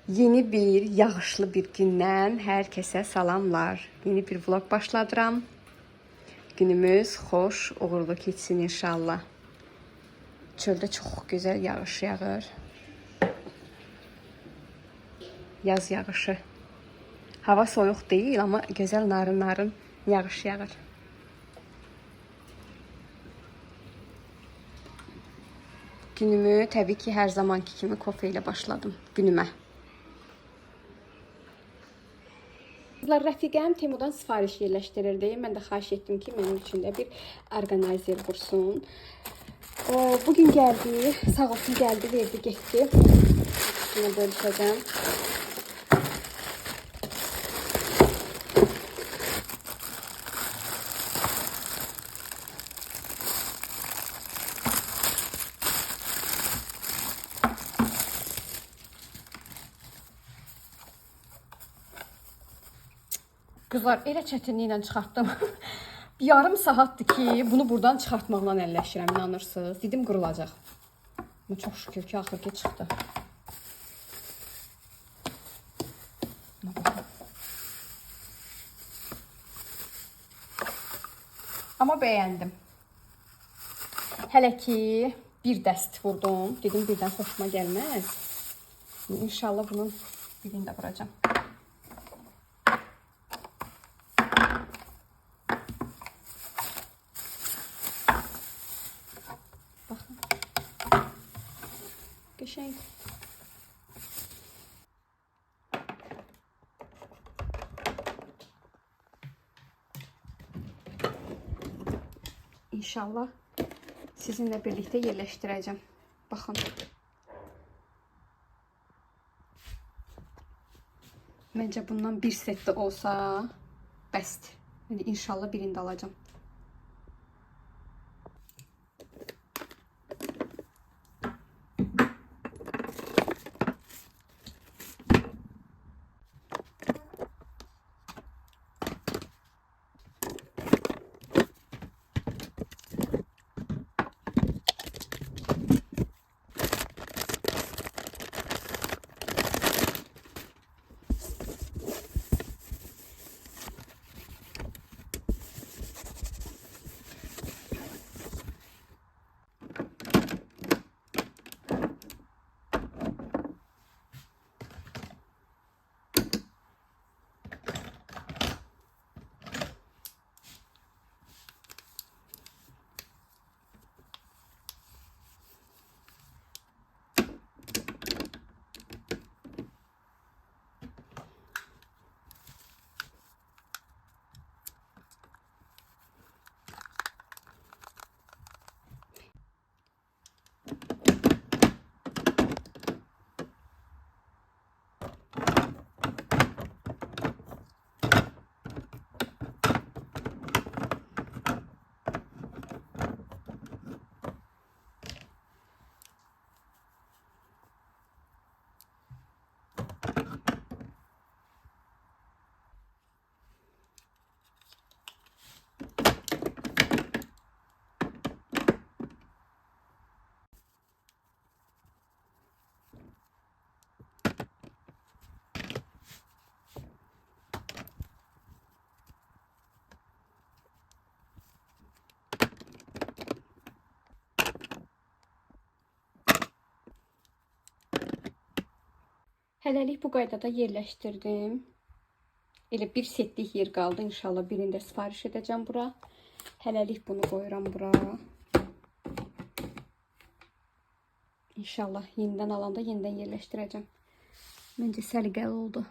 Yeni bir yağışlı bir gündən hər kəsə salamlar. Yeni bir vlog başladıram. Günümüz xoş, uğurlu keçsin inşallah. Çöldə çox gözəl yağış yağır. Yaz yağışı. Hava soyuq deyil, amma gözəl narın yağış yağır. Günümü təbii ki hər zamanki kimi kofe ilə başladım günümə. Rəfiqəm Temudan sifariş yerləşdirirdi. Mən də xahiş etdim ki, mənim üçün də bir orqanayzer qursun. Bugün gəldi, sağ olsun gəldi, verdi, getdi. Bunu bölüşəcəm. Kızlar, elə çətinliklə çıxartdım. Bir yarım saatdır ki, bunu buradan çıxartmaqla əlləşirəm, inanırsınız. Didim qurulacaq. Ama çox şükür ki, axır ki çıxdı. Amma bəyəndim. Hələ ki, bir dəst vurdum. Dedim, birdən xoşuma gəlməz. İnşallah bunun birini də vuracağım. Baxın. Qəşəng. İnşallah sizinlə birlikdə yerləşdirəcəm. Baxın. Məncə bundan bir set də olsa bəsdir. İnşallah birini də alacağım. Hələlik bu qaydada yerləşdirdim. Elə bir setlik yer qaldı. İnşallah birində sifariş edəcəm bura. Hələlik bunu qoyuram bura. İnşallah yenidən alanda yenidən yerləşdirəcəm. Məncə səliqəli oldu.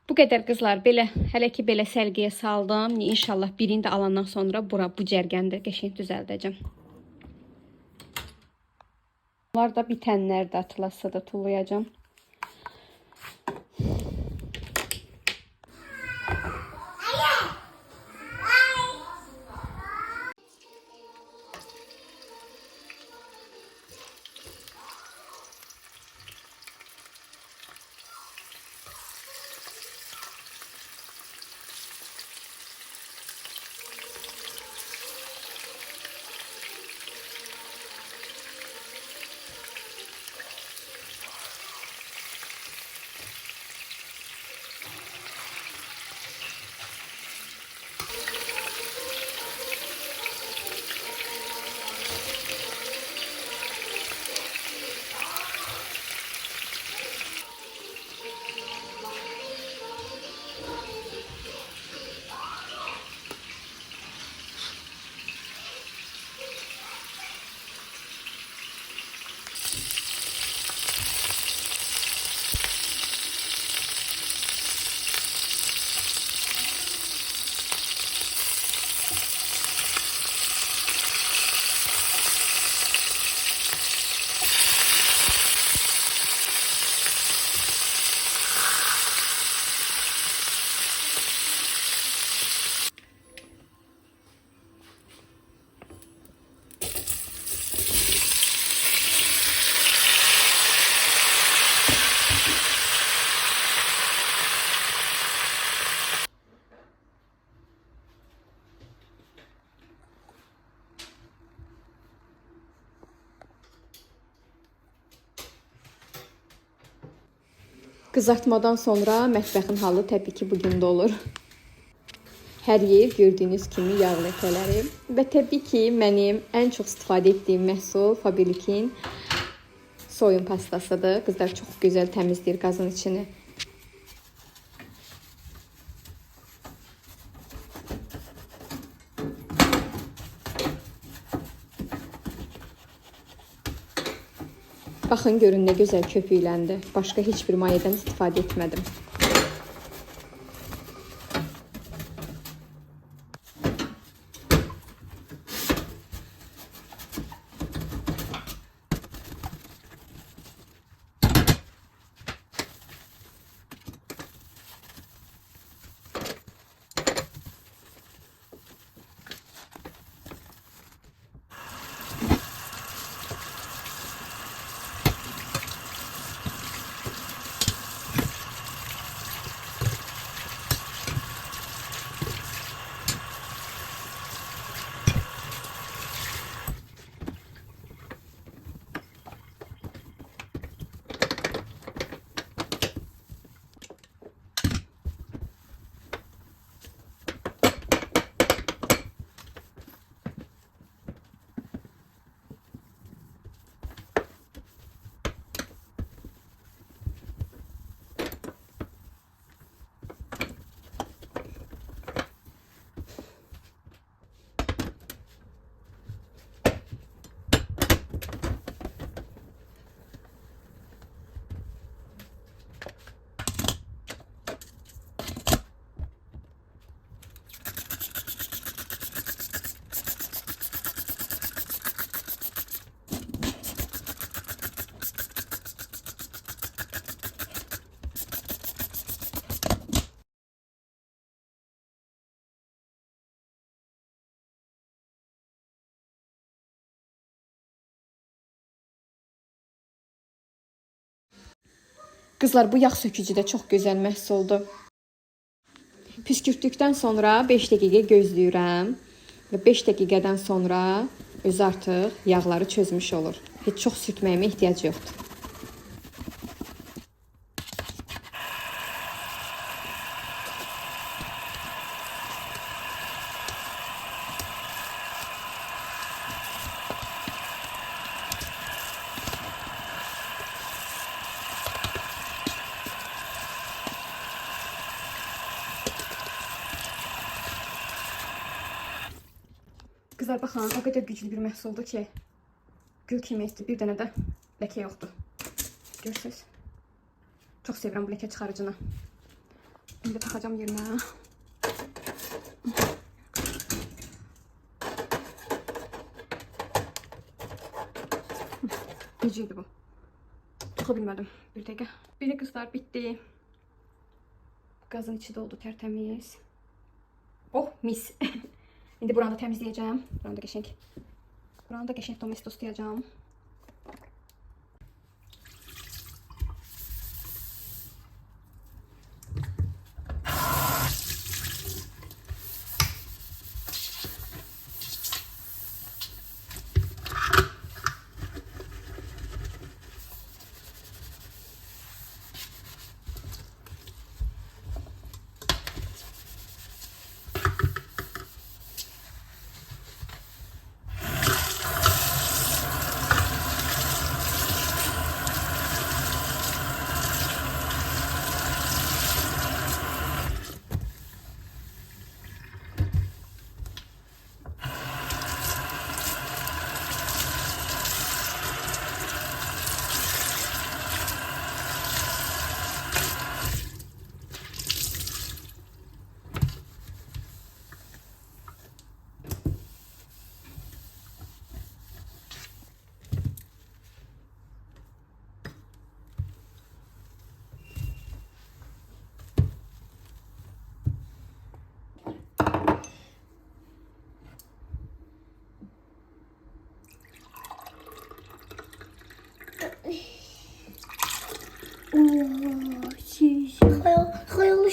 Bu qədər qızlar, belə hələ ki belə səlqəyə saldım. İnşallah birini də alandan sonra bura bu cərgəni də qəşəng düzəldəcəm. Bunlar da bitənlər də atılası da tullayacağım. Qızartmadan sonra mətbəxin halı təbii ki, bu gün də olur. Hər yer gördüyünüz kimi yağ ləkələri və təbii ki, mənim ən çox istifadə etdiyim məhsul Faberlic'in soyun pastasıdır. Qızlar çox gözəl təmizləyir qazın içini. Baxın, görün nə gözəl köpükləndi. Başqa heç bir mayədən istifadə etmədim. Qızlar, bu yağ sökücü də çox gözəl məhsuldur. Püskürtdükdən sonra 5 dəqiqə gözləyirəm və 5 dəqiqədən sonra özü artıq yağları çözmüş olur. Heç çox sürtməyimə ehtiyac yoxdur. Qızlar, baxın, o qədər güclü bir məhsuldur ki, gül kimi etdi, bir dənə də ləkə yoxdur. Görürsünüz? Çox sevirəm bu ləkə çıxarıcını. İndi taxacam yerinə. Necə idi bu? Taxa bilmədim. Bir dəqiqə. Belə qızlar, bitdi. Qazın içi doldu, tərtəmiz. Oh, mis. İndi buranı da təmizləyəcəm. Buranı da qəşəng domestos tutacağam.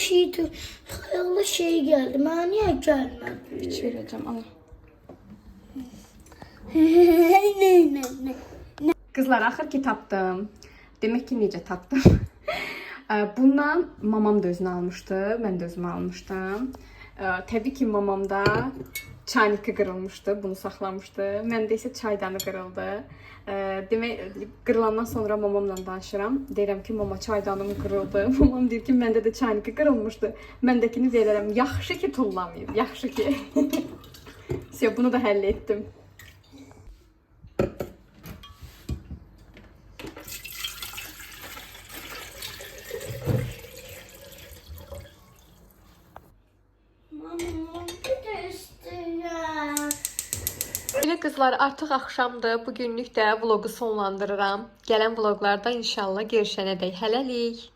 Xəyala şey gəldi. Mənə niyə gəlmədi? Hiç vereceğim ana. Kızlar axır ki tapdım. Demek ki necə tapdım. Bundan mamam da özünü almışdı. Ben de özümü almışdım. Tabii ki mamamda çaynikı kırılmıştı. Bunu saxlamışdı. Məndə isə çaydanı kırıldı. Demək qırılandan sonra mamamla danışıram. Deyirəm ki, mama çaydanım kırıldı. Mamam deyir ki, məndə də çayniki kırılmışdı. Məndəkini verərəm. Yaxşı ki tullamayıb. Yaxşı ki. Bunu da həll etdim. Mama, bir də istəyirəm. Belə qızlar, artıq axşamdır. Bugünlük də vlogu sonlandırıram. Gələn vloqlarda inşallah görüşənədək hələlik.